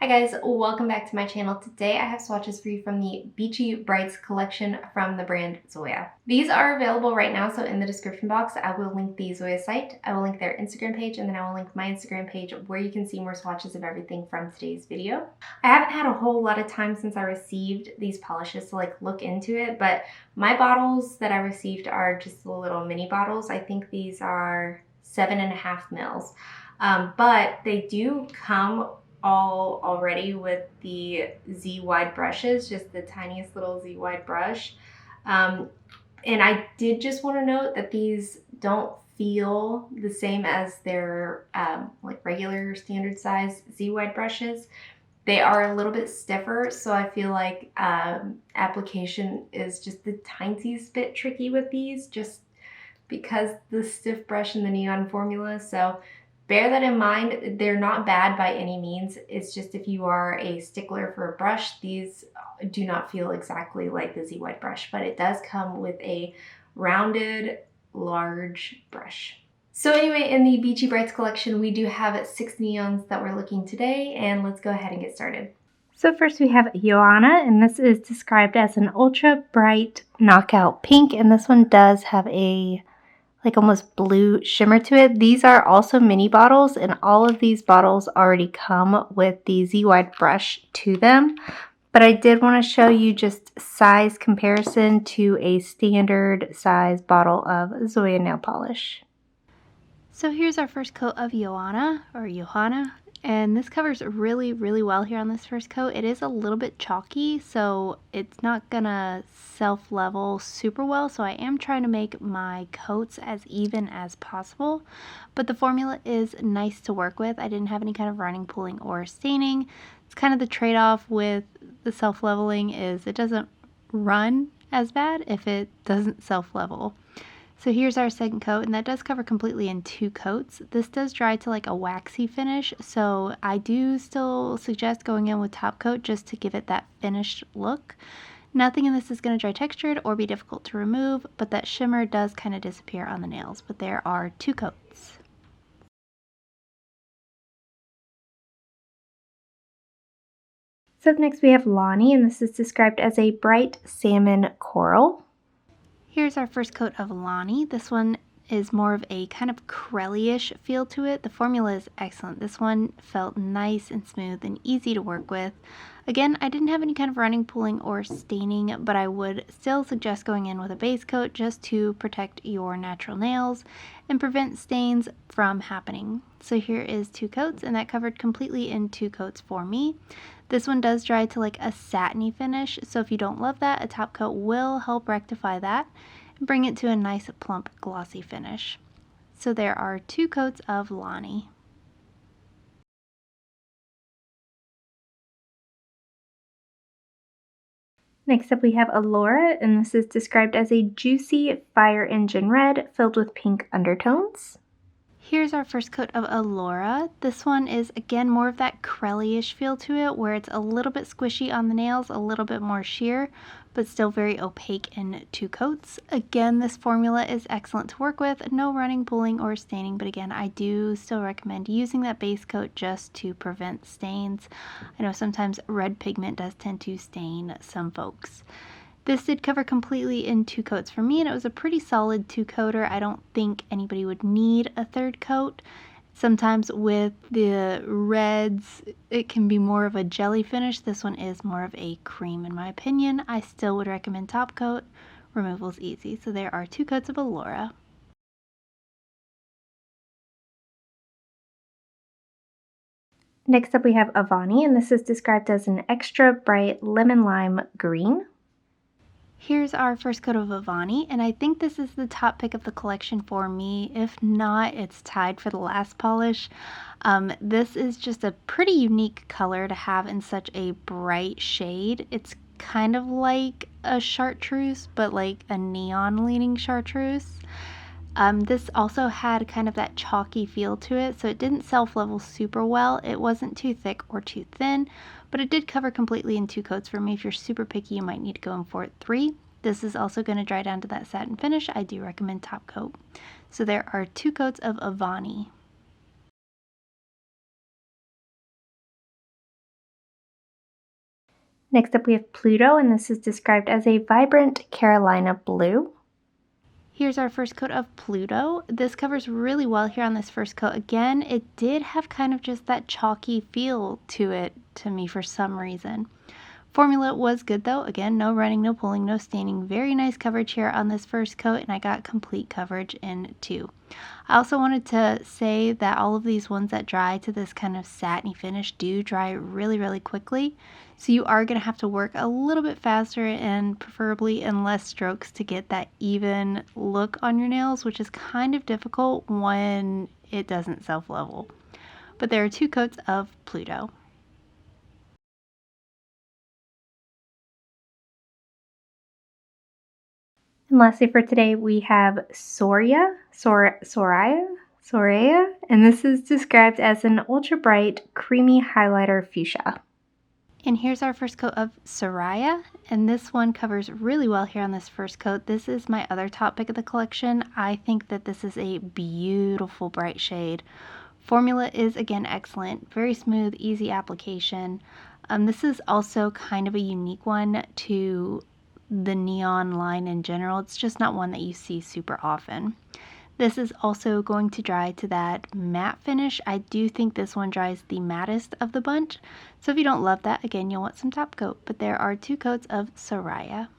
Hi guys, welcome back to my channel. Today I have swatches for you from the Beachy Brights Collection from the brand Zoya. These are available right now, so in the description box I will link the Zoya site, I will link their Instagram page, and then I will link my Instagram page where you can see more swatches of everything from today's video. I haven't had a whole lot of time since I received these polishes to look into it, but my bottles that I received are just the little mini bottles. I think these are 7.5 mils. But they do come already with the Z wide brushes, just the tiniest little Z wide brush. And I did just want to note that these don't feel the same as their like regular standard size Z wide brushes. They are a little bit stiffer, so I feel like application is just the tiniest bit tricky with these, just because the stiff brush and the neon formula. So bear that in mind. They're not bad by any means. It's just if you are a stickler for a brush, these do not feel exactly like the Z Wide brush, but it does come with a rounded, large brush. So anyway, in the Beachy Brights collection, we do have 6 neons that we're looking today, and let's go ahead and get started. So first we have Yohanna, and this is described as an ultra bright knockout pink, and this one does have a almost blue shimmer to it. These are also mini bottles, and all of these bottles already come with the Z-Wide brush to them. But I did want to show you just size comparison to a standard size bottle of Zoya nail polish. So here's our first coat of Yohanna, and this covers really well here on this first coat. It is a little bit chalky, so it's not gonna self-level super well, so I am trying to make my coats as even as possible, but the formula is nice to work with. I didn't have any kind of running, pooling, or staining. It's kind of the trade-off with the self-leveling is it doesn't run as bad if it doesn't self-level. So here's our second coat, and that does cover completely in 2 coats. This does dry to like a waxy finish, so I do still suggest going in with top coat just to give it that finished look. Nothing in this is going to dry textured or be difficult to remove, but that shimmer does kind of disappear on the nails, but there are 2 coats. So up next we have Loni, and this is described as a bright salmon coral. Here's our first coat of Loni. This one is more of a kind of crelly-ish feel to it. The formula is excellent. This one felt nice and smooth and easy to work with. Again, I didn't have any kind of running, pooling, or staining, but I would still suggest going in with a base coat just to protect your natural nails and prevent stains from happening. So here is 2 coats, and that covered completely in 2 coats for me. This one does dry to like a satiny finish, so if you don't love that, a top coat will help rectify that and bring it to a nice plump glossy finish. So there are 2 coats of Loni. Next up we have Alora, and this is described as a juicy fire engine red filled with pink undertones. Here's our first coat of Alora. This one is again more of that crelly-ish feel to it, where it's a little bit squishy on the nails, a little bit more sheer, but still very opaque in 2 coats. Again, this formula is excellent to work with. No running, pooling, or staining, but again, I do still recommend using that base coat just to prevent stains. I know sometimes red pigment does tend to stain some folks. This did cover completely in 2 coats for me, and it was a pretty solid 2-coater. I don't think anybody would need a 3rd coat. Sometimes with the reds, it can be more of a jelly finish. This one is more of a cream in my opinion. I still would recommend top coat. Removal's easy. So there are 2 coats of Alora. Next up we have Avani, and this is described as an extra bright lemon lime green. Here's our first coat of Avani, and I think this is the top pick of the collection for me. If not, it's tied for the last polish. This is just a pretty unique color to have in such a bright shade. It's kind of like a chartreuse, but like a neon leaning chartreuse. This also had kind of that chalky feel to it, so it didn't self-level super well. It wasn't too thick or too thin, but it did cover completely in 2 coats for me. If you're super picky, you might need to go in for 3. This is also going to dry down to that satin finish. I do recommend top coat. So there are 2 coats of Avani. Next up we have Pluto, and this is described as a vibrant Carolina blue. Here's our first coat of Pluto. This covers really well here on this first coat. Again, it did have kind of just that chalky feel to it to me for some reason. Formula was good though. Again, no running, no pulling, no staining. Very nice coverage here on this first coat, and I got complete coverage in 2. I also wanted to say that all of these ones that dry to this kind of satiny finish do dry really, really quickly. So you are going to have to work a little bit faster and preferably in less strokes to get that even look on your nails, which is kind of difficult when it doesn't self-level. But there are 2 coats of Pluto. And lastly for today, we have Soraya, and this is described as an ultra bright, creamy highlighter fuchsia. And here's our first coat of Soraya, and this one covers really well here on this first coat. This is my other top pick of the collection. I think that this is a beautiful bright shade. Formula is again excellent, very smooth, easy application. This is also kind of a unique one to the neon line in general. It's just not one that you see super often. This is also going to dry to that matte finish. I do think this one dries the mattest of the bunch. So if you don't love that, again, you'll want some top coat. But there are 2 coats of Soraya.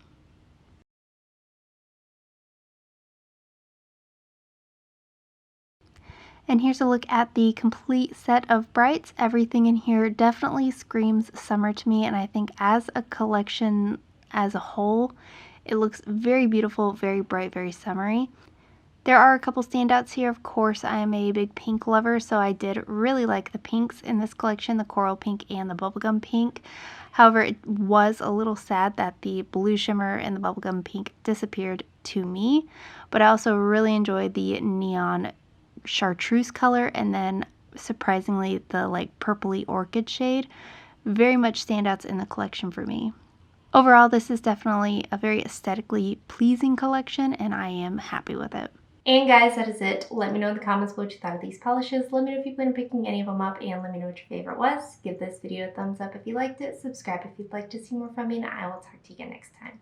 And here's a look at the complete set of brights. Everything in here definitely screams summer to me, and I think as a collection as a whole, it looks very beautiful, very bright, very summery. There are a couple standouts here. Of course, I am a big pink lover, so I did really like the pinks in this collection, the coral pink and the bubblegum pink. However, it was a little sad that the blue shimmer and the bubblegum pink disappeared to me, but I also really enjoyed the neon chartreuse color, and then surprisingly the like purpley orchid shade. Very much standouts in the collection for me. Overall, this is definitely a very aesthetically pleasing collection, and I am happy with it. And guys, that is it. Let me know in the comments what you thought of these polishes. Let me know if you plan on picking any of them up, and let me know what your favorite was. Give this video a thumbs up if you liked it. Subscribe if you'd like to see more from me, and I will talk to you again next time.